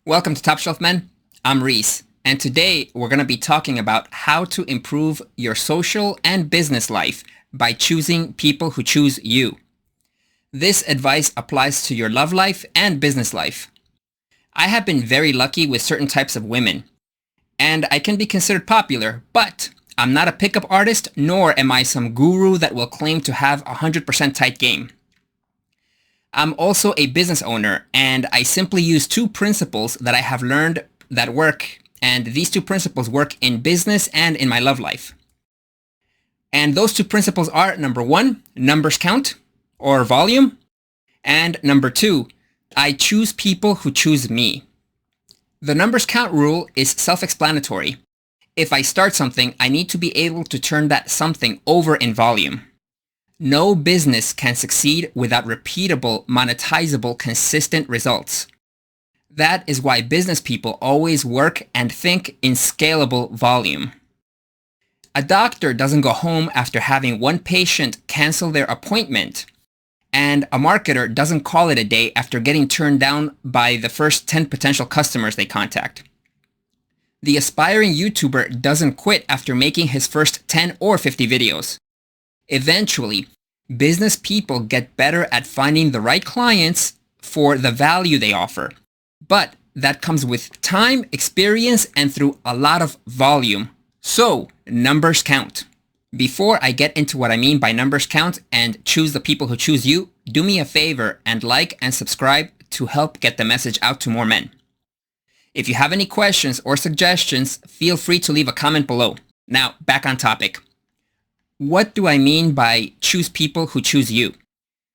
Welcome to Top Shelf Men. I'm Reese, and today we're going to be talking about how to improve your social and business life by choosing people who choose you. This advice applies to your love life and business life. I have been very lucky with certain types of women, and I can be considered popular, but I'm not a pickup artist, nor am I some guru that will claim to have 100% tight game. I'm also a business owner, and I simply use two principles that I have learned that work, and these two principles work in business and in my love life. And those two principles are, number one, numbers count or volume, and number two, I choose people who choose me. The numbers count rule is self-explanatory. If I start something, I need to be able to turn that something over in volume. No business can succeed without repeatable, monetizable, consistent results. That is why business people always work and think in scalable volume. A doctor doesn't go home after having one patient cancel their appointment, and a marketer doesn't call it a day after getting turned down by the first 10 potential customers they contact. The aspiring YouTuber doesn't quit after making his first 10 or 50 videos. Eventually, business people get better at finding the right clients for the value they offer. But that comes with time, experience, and through a lot of volume. So, numbers count. Before I get into what I mean by numbers count and choose the people who choose you, do me a favor and like and subscribe to help get the message out to more men. If you have any questions or suggestions, feel free to leave a comment below. Now, back on topic. What do I mean by choose people who choose you?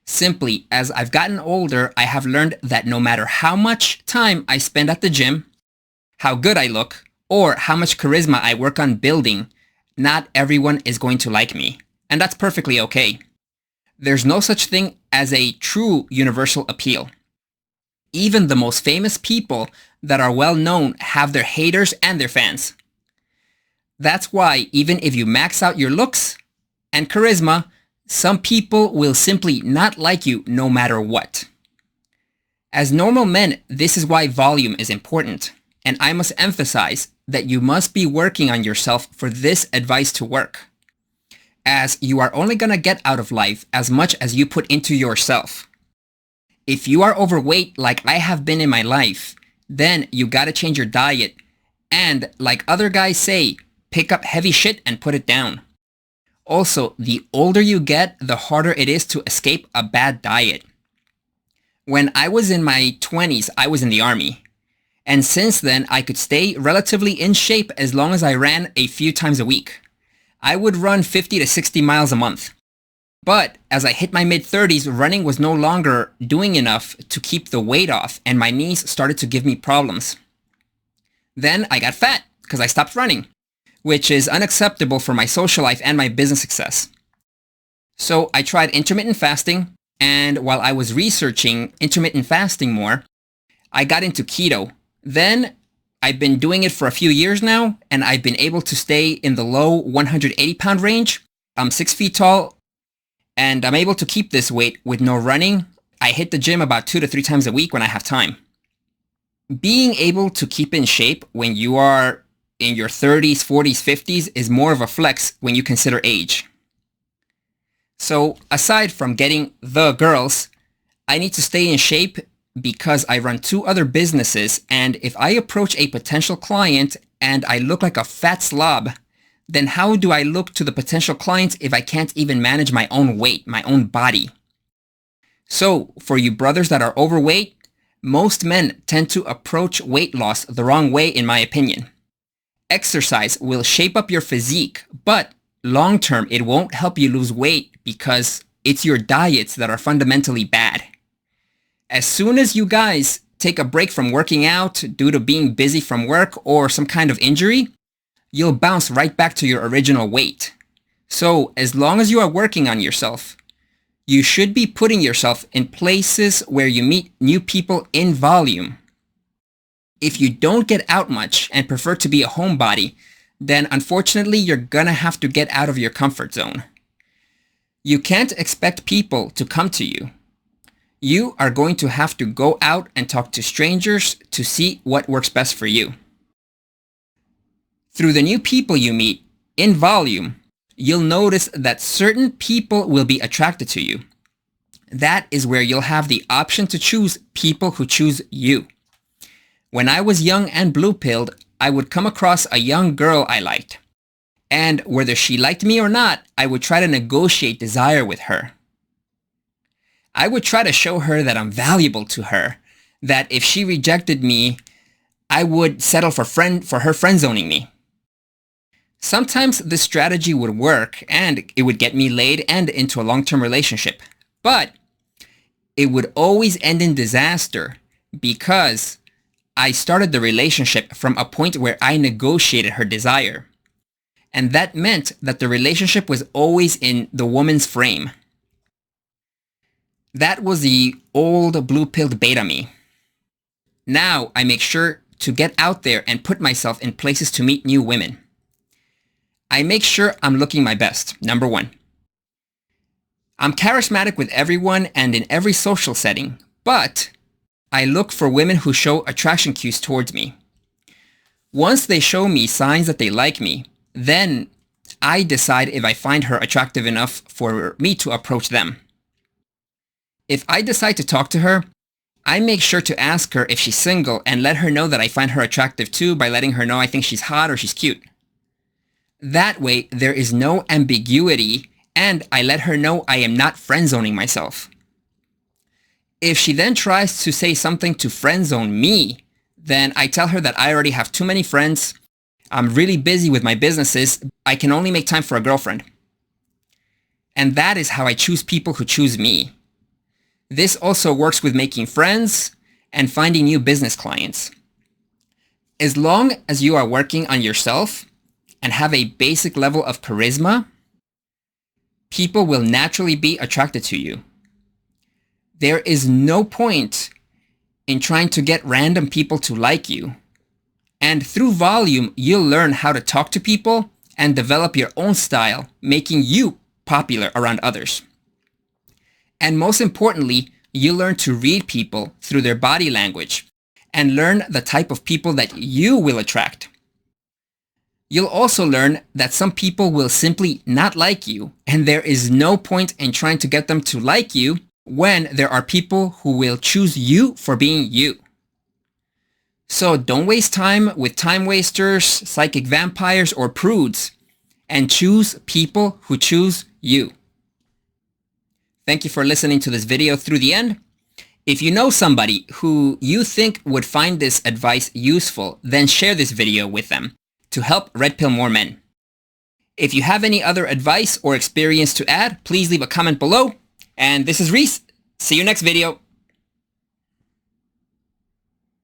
Simply, as I've gotten older, I have learned that no matter how much time I spend at the gym, how good I look, or how much charisma I work on building, not everyone is going to like me. And that's perfectly okay. There's no such thing as a true universal appeal. Even the most famous people that are well known have their haters and their fans. That's why even if you max out your looks and charisma, some people will simply not like you no matter what. As normal men, this is why volume is important, and I must emphasize that you must be working on yourself for this advice to work, as you are only going to get out of life as much as you put into yourself. If you are overweight like I have been in my life, then you got to change your diet, and like other guys say, pick up heavy shit and put it down. Also, the older you get, the harder it is to escape a bad diet. When I was in my 20s, I was in the army. And since then, I could stay relatively in shape as long as I ran a few times a week. I would run 50 to 60 miles a month. But as I hit my mid-30s, running was no longer doing enough to keep the weight off, and my knees started to give me problems. Then I got fat because I stopped running, which is unacceptable for my social life and my business success. So I tried intermittent fasting, and while I was researching intermittent fasting more, I got into keto. Then I've been doing it for a few years now, and I've been able to stay in the low 180-pound range. I'm 6 feet tall, and I'm able to keep this weight with no running. I hit the gym about 2 to 3 times a week when I have time. Being able to keep in shape when you are in your 30s, 40s, 50s is more of a flex when you consider age. So aside from getting the girls, I need to stay in shape because I run 2 other businesses, and if I approach a potential client and I look like a fat slob, then how do I look to the potential clients if I can't even manage my own weight, my own body? So for you brothers that are overweight, most men tend to approach weight loss the wrong way, in my opinion. Exercise will shape up your physique, but long term it won't help you lose weight because it's your diets that are fundamentally bad. As soon as you guys take a break from working out due to being busy from work or some kind of injury, you'll bounce right back to your original weight. So as long as you are working on yourself, you should be putting yourself in places where you meet new people in volume. If you don't get out much and prefer to be a homebody, then unfortunately you're gonna have to get out of your comfort zone. You can't expect people to come to you. You are going to have to go out and talk to strangers to see what works best for you. Through the new people you meet, in volume, you'll notice that certain people will be attracted to you. That is where you'll have the option to choose people who choose you. When I was young and blue-pilled, I would come across a young girl I liked. And whether she liked me or not, I would try to negotiate desire with her. I would try to show her that I'm valuable to her, that if she rejected me, I would settle for her friend-zoning me. Sometimes this strategy would work and it would get me laid and into a long-term relationship. But it would always end in disaster because I started the relationship from a point where I negotiated her desire. And that meant that the relationship was always in the woman's frame. That was the old blue-pilled beta me. Now I make sure to get out there and put myself in places to meet new women. I make sure I'm looking my best, number one. I'm charismatic with everyone and in every social setting, but I look for women who show attraction cues towards me. Once they show me signs that they like me, then I decide if I find her attractive enough for me to approach them. If I decide to talk to her, I make sure to ask her if she's single and let her know that I find her attractive too by letting her know I think she's hot or she's cute. That way, there is no ambiguity and I let her know I am not friend-zoning myself. If she then tries to say something to friend-zone me, then I tell her that I already have too many friends, I'm really busy with my businesses, I can only make time for a girlfriend. And that is how I choose people who choose me. This also works with making friends and finding new business clients. As long as you are working on yourself and have a basic level of charisma, people will naturally be attracted to you. There is no point in trying to get random people to like you. And through volume, you'll learn how to talk to people and develop your own style, making you popular around others. And most importantly, you'll learn to read people through their body language and learn the type of people that you will attract. You'll also learn that some people will simply not like you, and there is no point in trying to get them to like you when there are people who will choose you for being you. So don't waste time with time wasters, psychic vampires, or prudes, and choose people who choose you. Thank you for listening to this video through the end. If you know somebody who you think would find this advice useful, then share this video with them to help red pill more men. If you have any other advice or experience to add, please leave a comment below. And this is Reese. See you next video.